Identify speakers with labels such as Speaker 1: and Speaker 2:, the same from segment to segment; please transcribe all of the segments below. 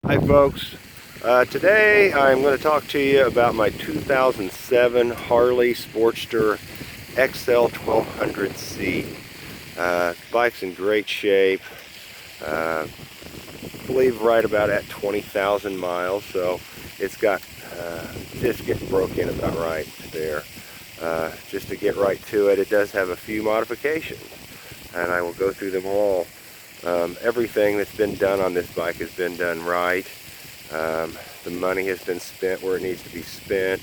Speaker 1: Hi folks, today I'm going to talk to you about my 2007 Harley Sportster XL1200C. Bike's in great shape, I believe right about at 20,000 miles, so it's got just getting broke in about right there. Just to get right to it, it does have a few modifications, and I will go through them all. Everything that's been done on this bike has been done right. The money has been spent where it needs to be spent.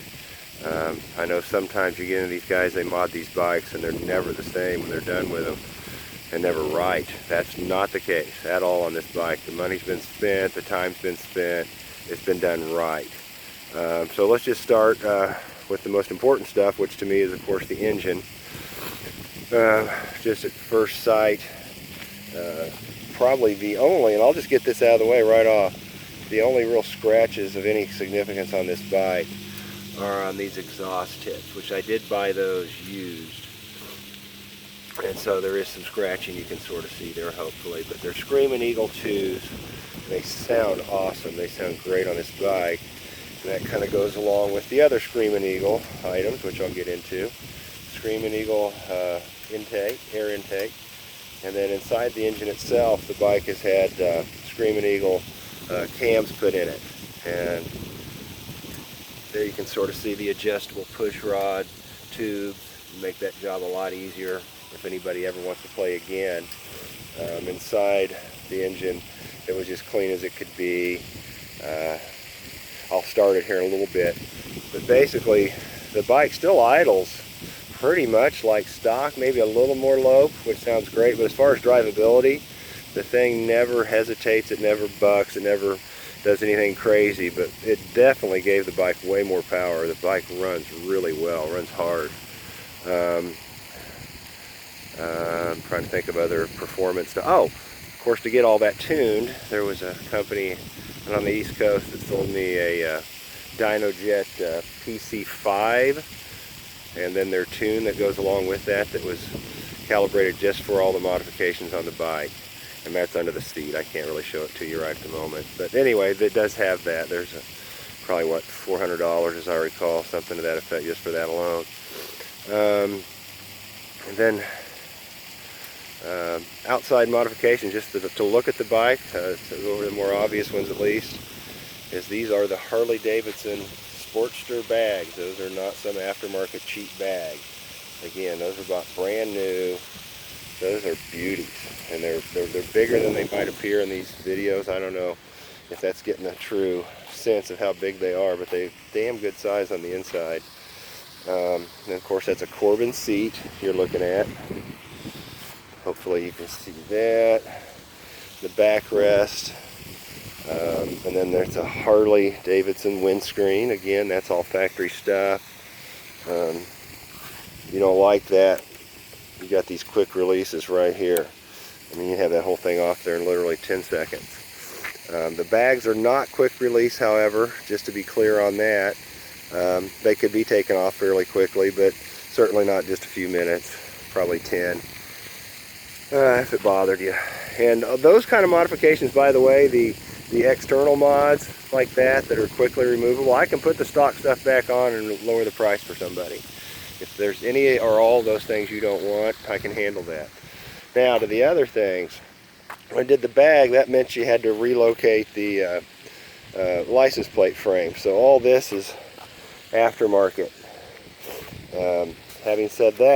Speaker 1: I know sometimes you get into these guys, they mod these bikes and they're never the same when they're done with them and never right. That's not the case at all on this bike. The money's been spent, the time's been spent, it's been done right. So let's just start with the most important stuff, which to me is of course the engine. Just at first sight, probably the only, and I'll just get this out of the way right off, the only real scratches of any significance on this bike are on these exhaust tips, which I did buy those used, and so there is some scratching you can sort of see there hopefully, but they're Screaming Eagle 2s. They sound awesome, they sound great on this bike, and that kind of goes along with the other Screaming Eagle items, which I'll get into. Screaming Eagle intake, air intake. And then inside the engine itself, the bike has had Screaming Eagle cams put in it. And there you can sort of see the adjustable push rod tubes. Make that job a lot easier if anybody ever wants to play again. Inside the engine, it was just clean as it could be. I'll start it here in a little bit. But basically, the bike still idles pretty much like stock, maybe a little more low, which sounds great, but as far as drivability, the thing never hesitates, it never bucks, it never does anything crazy, but it definitely gave the bike way more power. The bike runs really well, runs hard. I'm trying to think of other performance stuff. Oh, of course, to get all that tuned, there was a company on the East Coast that sold me a DynoJet PC5, and then their tune that goes along with that was calibrated just for all the modifications on the bike, and that's under the seat. I can't really show it to you right at the moment, but anyway, it does have that. There's probably what, $400 as I recall, something to that effect, just for that alone. And then outside modifications, just to look at the bike, to go over the more obvious ones at least, is these are the Harley Davidson Sportster bags. Those are not some aftermarket cheap bag. Again, those are bought brand new. Those are beauties, and they're bigger than they might appear in these videos. I don't know if that's getting a true sense of how big they are, but they damn good size on the inside. And of course, that's a Corbin seat you're looking at. Hopefully you can see that. The backrest. And then there's a Harley Davidson windscreen. Again, that's all factory stuff. You don't like that, you got these quick releases right here. I mean, you have that whole thing off there in literally 10 seconds. The bags are not quick release, however, just to be clear on that. They could be taken off fairly quickly, but certainly not just a few minutes, probably 10. If it bothered you. And those kind of modifications, by the way, the external mods like that are quickly removable, I can put the stock stuff back on and lower the price for somebody. If there's any or all those things you don't want, I can handle that. Now to the other things. When I did the bag, that meant you had to relocate the license plate frame. So all this is aftermarket. Having said that,